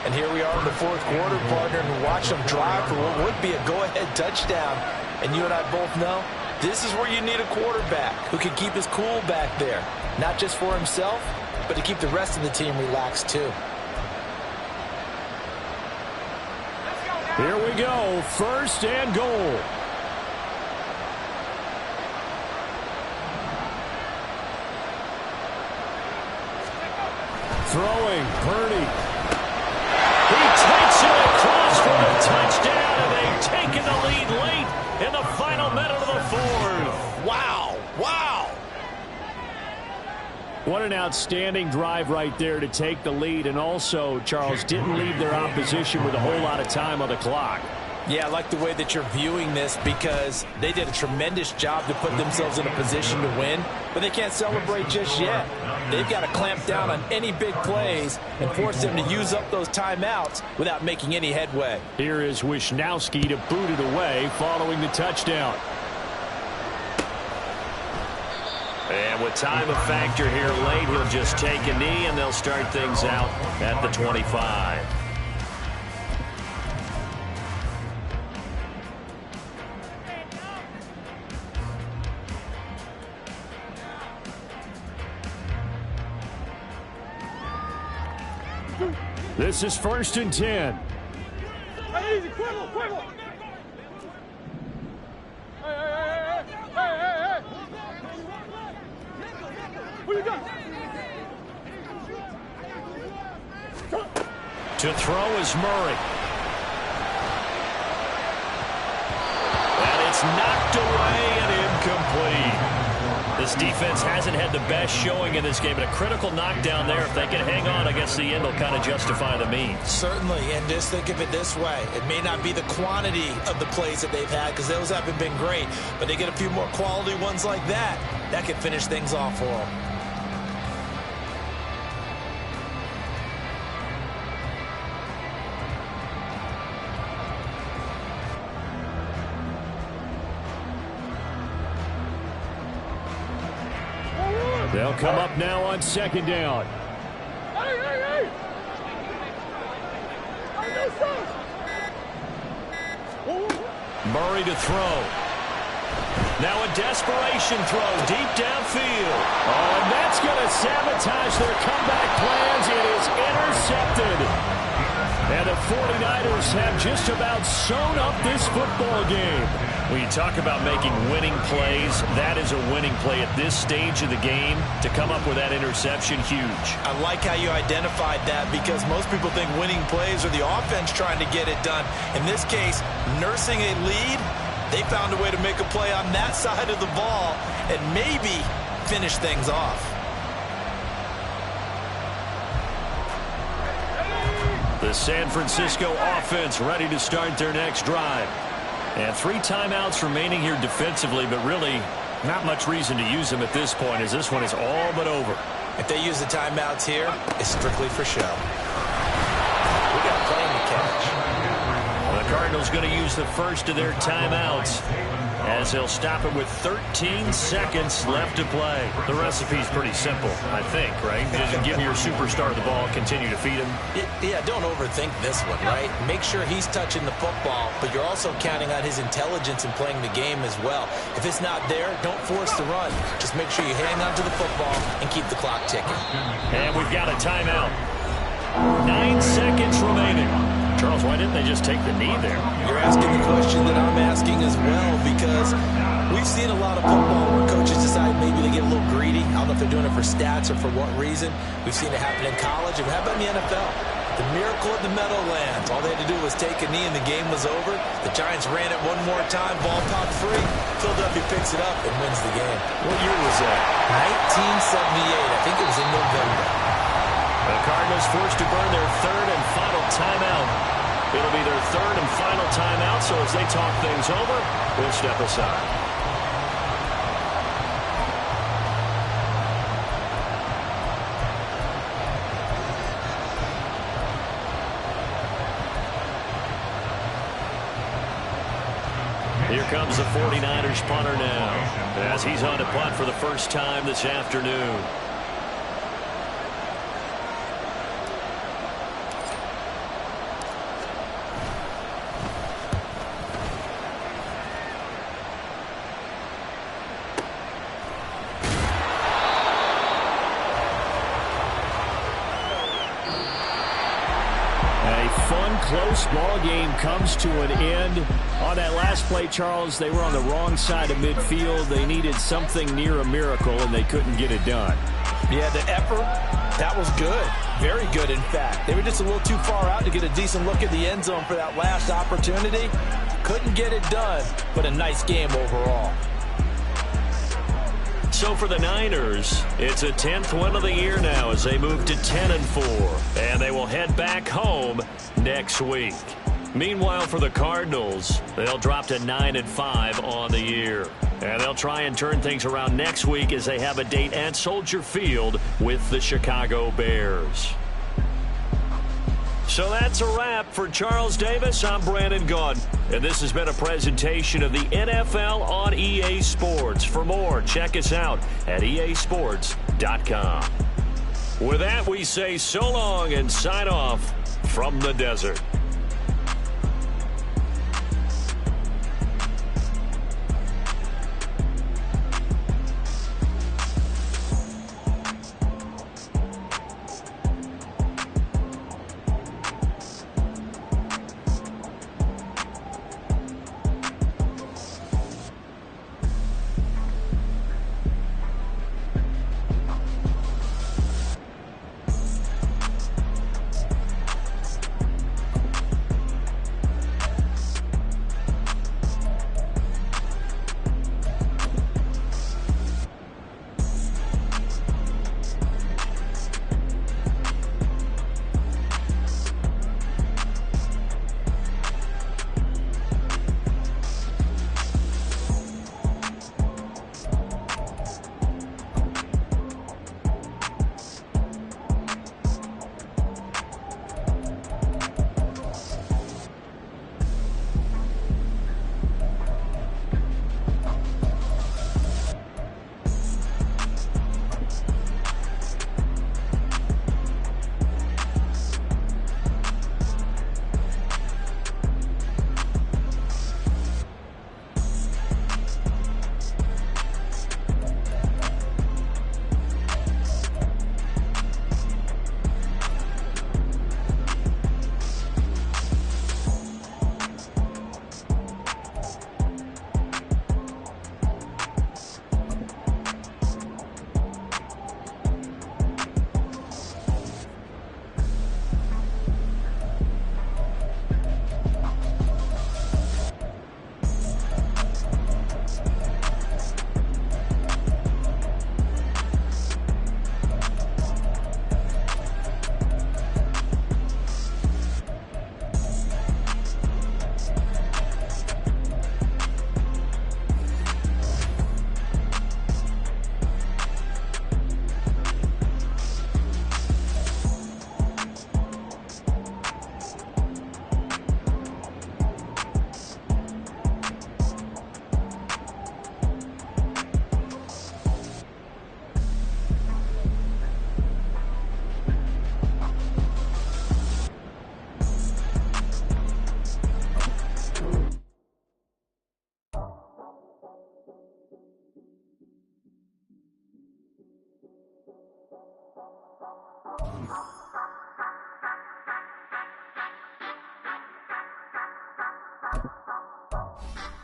And here we are in the 4th quarter, partner, and watch them drive for what would be a go-ahead touchdown. And you and I both know This is where you need a quarterback who can keep his cool back there. Not just for himself, but to keep the rest of the team relaxed too. Here we go, 1st and goal. Throwing, Purdy. He takes it across for a touchdown, and they've taken the lead late in the final minute of the 4th. Wow, wow. What an outstanding drive right there to take the lead, and also, Charles, didn't leave their opposition with a whole lot of time on the clock. Yeah, I like the way that you're viewing this because they did a tremendous job to put themselves in a position to win, but they can't celebrate just yet. They've got to clamp down on any big plays and force them to use up those timeouts without making any headway. Here is Wisnowski to boot it away following the touchdown. And with time a factor here late, he'll just take a knee, and they'll start things out at the 25. This is 1st and 10. Hey, easy, quick. Hey. What you got? To throw is Murray. And it's knocked away and incomplete. This defense hasn't had the best showing in this game, but a critical knockdown there. If they can hang on, I guess the end will kind of justify the means. Certainly, and just think of it this way. It may not be the quantity of the plays that they've had because those haven't been great, but they get a few more quality ones like that. That could finish things off for them. They'll come up now on 2nd down. Hey. Murray to throw. Now a desperation throw deep downfield. Oh, and that's going to sabotage their comeback plans. It is intercepted. And the 49ers have just about sewn up this football game. When you talk about making winning plays, that is a winning play at this stage of the game. To come up with that interception, huge. I like how you identified that because most people think winning plays are the offense trying to get it done. In this case, nursing a lead, they found a way to make a play on that side of the ball and maybe finish things off. The San Francisco offense ready to start their next drive. And 3 timeouts remaining here defensively, but really not much reason to use them at this point as this one is all but over. If they use the timeouts here, it's strictly for show. We got plenty to catch. The Cardinals going to use the first of their timeouts as they'll stop it with 13 seconds left to play. The recipe's pretty simple, I think, right? Just give your superstar the ball, continue to feed him. Yeah, don't overthink this one, right? Make sure he's touching the football, but you're also counting on his intelligence in playing the game as well. If it's not there, don't force the run. Just make sure you hang on to the football and keep the clock ticking. And we've got a timeout. 9 seconds remaining. Charles, why didn't they just take the knee there? You're asking the question that I'm asking as well because we've seen a lot of football where coaches decide maybe they get a little greedy. I don't know if they're doing it for stats or for what reason. We've seen it happen in college. And how about in the NFL? The miracle of the Meadowlands. All they had to do was take a knee and the game was over. The Giants ran it one more time. Ball popped free. Philadelphia picks it up and wins the game. What year was that? 1978. I think it was in November. The Cardinals forced to burn their 3rd and final timeout. It'll be their 3rd and final timeout, so as they talk things over, we'll step aside. Here comes the 49ers punter now, as he's on to punt for the first time this afternoon. close ball game comes to an end. On that last play, Charles, they were on the wrong side of midfield. They needed something near a miracle, and they couldn't get it done. Yeah, the effort, that was good. Very good, in fact. They were just a little too far out to get a decent look at the end zone for that last opportunity. Couldn't get it done, but a nice game overall. So for the Niners, it's a 10th win of the year now as they move to 10-4, and they will head back home next week. Meanwhile, for the Cardinals, they'll drop to 9-5 on the year. And they'll try and turn things around next week as they have a date at Soldier Field with the Chicago Bears. So that's a wrap. For Charles Davis, I'm Brandon Gaudin. And this has been a presentation of the NFL on EA Sports. For more, check us out at easports.com. With that, we say so long and sign off from the desert.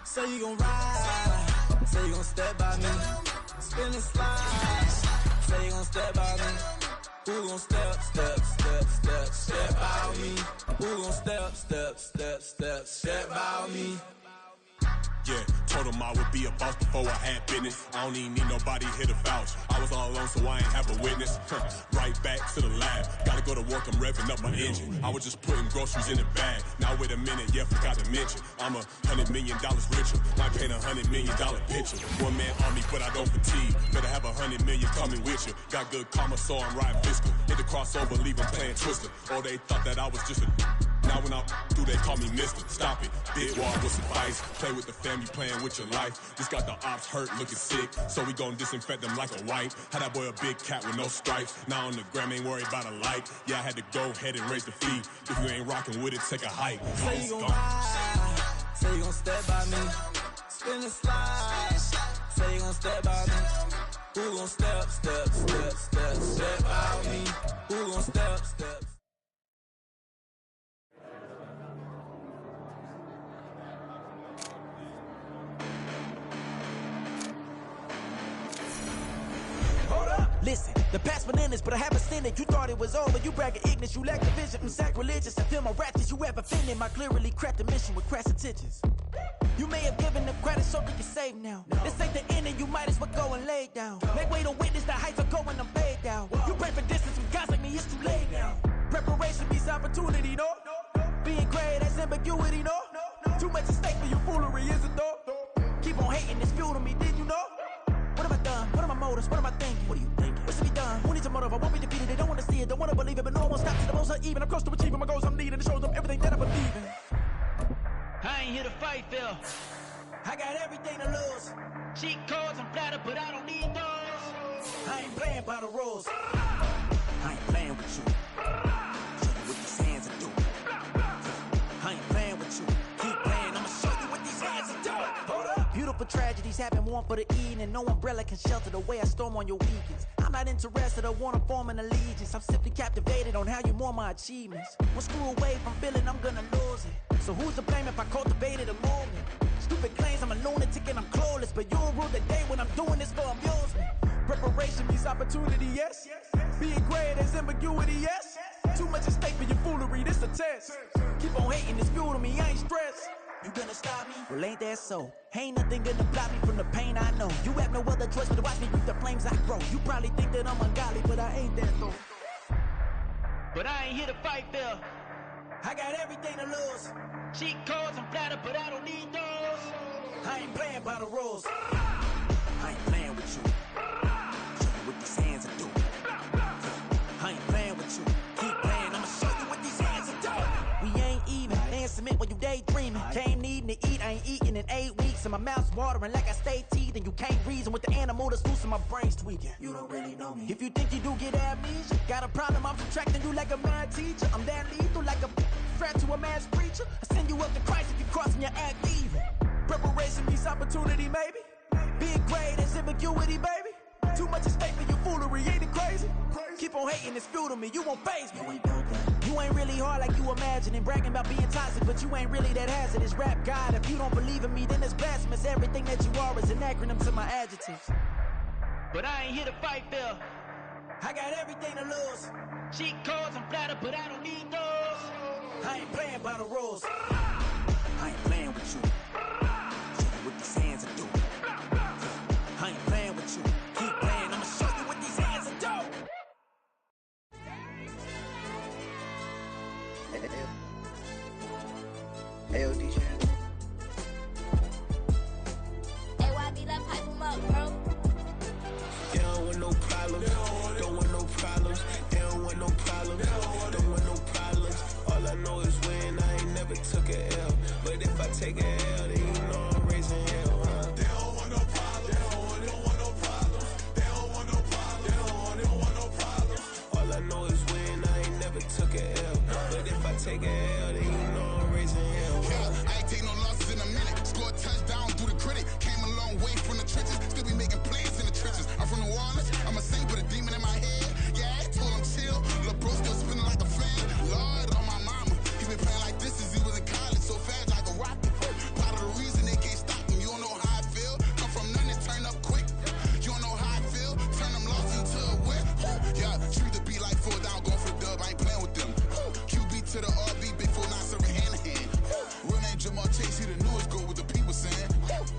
Say you gon' ride, say you gon' step by me, spin and slide, say you gon' step by me, who gon' step by me, who gon' step by me. Yeah, told him I would be a boss before I had business. I don't even need nobody here to vouch. I was all alone, so I ain't have a witness. Right back to the lab. Gotta go to work, I'm revving up my engine. I was just putting groceries in the bag. Now wait a minute, yeah, forgot to mention. I'm $100 million richer. Might paint $100 million picture. One man army, but I don't fatigue. Better have 100 million coming with you. Got good karma, so I'm riding fiscal. Hit the crossover, leave them playing Twister. Or they thought that I was just a... Now when I do, they call me Mister. Stop it. Big wall with advice. Play with the family, playing with your life. This got the ops hurt, looking sick. So we gon' disinfect them like a wipe. Had that boy a big cat with no stripes. Now on the gram, ain't worried about a light. Yeah, I had to go ahead and raise the fee. If you ain't rocking with it, take a hike. Say you gon' ride, say you gon' step by me, spin and slide, say you gon' step by me, who gon' step by me, who gon' step. Listen, the past bananas, but I haven't seen it. You thought it was over, you bragging ignorance, you lack the vision. I'm sacrilegious, I feel my ratchets, you ever offended my clearly crafted mission with crass intentions. You may have given them credit so they can save now. This ain't the end and you might as well go and lay down. Make way to witness the heights are going, I'm paid down. You pray for distance with guys like me, it's too late now. Preparation means opportunity, no? Being great, that's ambiguity, no? Too much at stake for your foolery, is it though? Keep on hating, it's fuel to me, did you know? What have I done? What are my motives? What am I thinking? What are you thinking? What's to be done? Who needs a motive? I won't be defeated. They don't want to see it, don't want to believe it, but no one stops to the most uneven. I'm close to achieving my goals I'm needing. It shows them everything that I believe in. I ain't here to fight, Phil. I got everything to lose. Cheat codes, I'm flattered, but I don't need those. I ain't playing by the rules. I ain't playing with you. Show you what these hands are doing. I ain't playing with you. Keep playing, I'ma show you what these hands are doing. Hold up. Beautiful tragedies happen, one for the evening. No umbrella can shelter the way I storm on your weekends. I'm not interested or wanna form an allegiance. I'm simply captivated on how you mourn my achievements. One screw away from feeling I'm gonna lose it. So who's to blame if I cultivated a movement? Stupid claims I'm a lunatic and I'm clueless, but you'll rule the day when I'm doing this for amusement. Preparation means opportunity, yes. Being great is ambiguity, yes. Too much at stake for your foolery, this a test. Keep on hating, it's fuel to me, I ain't stressed. You gonna stop me? Well, ain't that so? Ain't nothing gonna block me from the pain I know. You have no other choice but to watch me reap the flames I grow. You probably think that I'm ungodly, but I ain't that though. But I ain't here to fight, Phil. I got everything to lose. Cheat codes, I'm flattered, but I don't need those. I ain't playing by the rules. I ain't playing with you. Show you what these hands are doing. I ain't playing with you. Keep playing, I'ma show you what these hands are doing. We ain't even. They ain't submit when you daydreaming. Came needing to eat, I ain't eating in 8 weeks. And my mouth's watering like I stay teeth. And you can't reason with the animal that's loose and my brain's tweaking. You don't really know me. If you think you do get amnesia, got a problem, I'm subtracting you like a mad teacher. I'm that lethal like a threat to a mass preacher. I send you up to Christ if you crossing your act evil. Preparation means opportunity, maybe. Being great is ambiguity, baby. Too much at stake for your foolery, ain't it crazy? Keep on hating, it's fuel to me, you won't faze me. You ain't really hard like you imagining. Bragging about being toxic, but you ain't really that hazardous. Rap God, if you don't believe in me, then it's blasphemous. Everything that you are is an acronym to my adjectives. But I ain't here to fight, Phil. I got everything to lose. Cheat codes, I'm flattered, but I don't need those. I ain't playing by the rules. I ain't playing with you. Show you what these hands are doing. I ain't playing with you. Keep playing, I'ma show you what these hands are doing. Hey, DJ. Hey, YB, that pipe him up, bro. They don't want no problems. Don't want no problems. They don't want no problems. Don't want no problems. All I know is when I ain't never took a L. But if I take a L, then you know I'm raising hell, huh? They don't want no problems. They don't want no problems. They don't want no problems. They don't want no problems. All I know is when I ain't never took a L. But if I take a L, then you know I'm raising hell, huh? I ain't take no losses in a minute. Scored touchdown through the critic. Came a long way from the trenches. Still be making plays in the trenches. I'm from New Orleans. I'm a saint with a demon in my head. Yeah, I told him chill. Lil' bro still spinning like a fan. Lord on my mama. He been playing like this since he was in college. So fast like a rocket. Part of the reason they can't stop him. You don't know how I feel. Come from nothing, turn up quick. You don't know how I feel. Turn them losses into a win. Yeah, treat the beat like 4 down. Going for the dub. I ain't playing with them. QB to the RB. Big 4 not serving hand to hand. Real name Jamar Chase. He the newest goal with the people saying.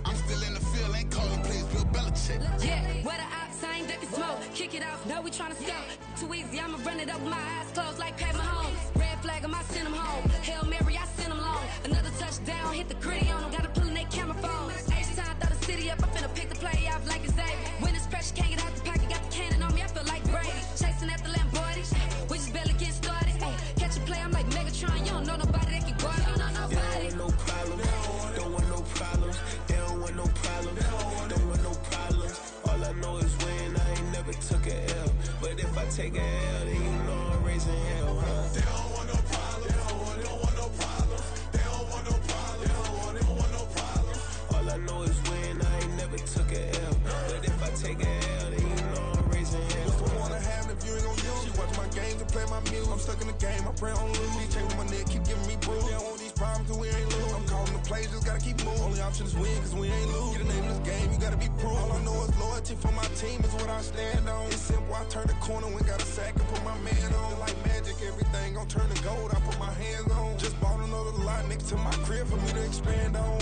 I'm still in the field. Ain't calling plays. Bill Belichick. Yeah, where the ops, I ain't ducking smoke. Kick it off, no, we tryna scout. Too easy, I'ma run it up with my eyes closed like Pat Mahomes. Red flag, I might send him home. Hail Mary, I send him long. Another touchdown, hit the gritty on him. Gotta pull in their camera phones. H-time, throw the city up. I finna pick the play off like it's David. When it's pressure, can't get out the pocket. Got the cannon on me, I feel like Brady. Chasing after Lamborghini. We just barely get started. Ay, catch a play, I'm like Megatron. You don't know nobody that can guard it. You know nobody. They don't want no problems. Don't want no problems. They don't want no problems. Don't want no problems. All I know is when I ain't never took a L. But if I take a L, then you know I'm raising hell, huh? They don't want no problems. They don't want no problems. They don't want no problems. They don't want no problems. All I know is when I ain't never took a L. But if I take a L, then you know I'm raising hell. What's the one I have if you ain't gon' use? She watch my games and play my music. I'm stuck in the game, I pray on lose. DJ with my neck, keep giving me bruise. They don't want these problems, cause we ain't lose. I'm calling the play change, just gotta keep moving. Only option is win, cause we ain't lose. Get a name in this game, you gotta be proof. All I know is loyalty for my team is what I stand on. It's simple, I turn the corner when got a sack and put my man on. Like magic, everything gon' turn to gold, I put my hands on. Just bought another lot next to my crib for me to expand on.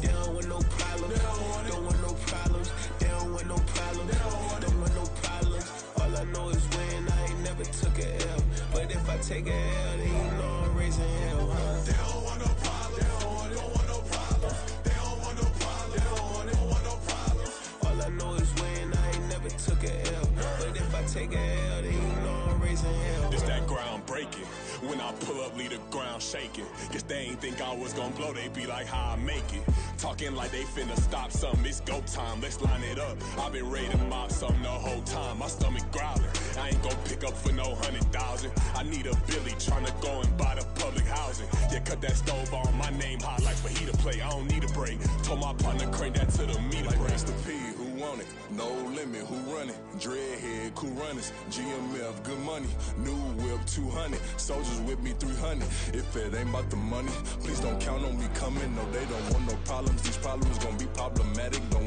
They don't want no problems, don't want no problems. They don't want no problems, don't want no problems. All I know is win, I ain't never took a L. But if I take a L, then you know I'm raising hell, huh? They don't want no problems, they don't want no problems. They don't want no problems, they don't want no problems. All I know is win, I ain't never took a L. But if I take a L, then you know I'm raising hell. It's that ground breaking. When I pull up, leave the ground shaking. Guess they ain't think I was gonna blow, they be like, how I make it. Talking like they finna stop something, it's go time, let's line it up. I've been ready to mob something the whole time, my stomach growling. I ain't gon' pick up for no 100,000. I need a Billy tryna go and buy the public housing. Yeah, cut that stove on, my name hot like fajita play, I don't need a break. Told my partner crank that to the meter like break. Mr. P, who want it? No limit, who run it? Dreadhead, cool runners, GMF, good money. New whip, 200, soldiers with me, 300. If it ain't about the money, please don't count on me coming. No, they don't want no problems. These problems gonna be problematic. Don't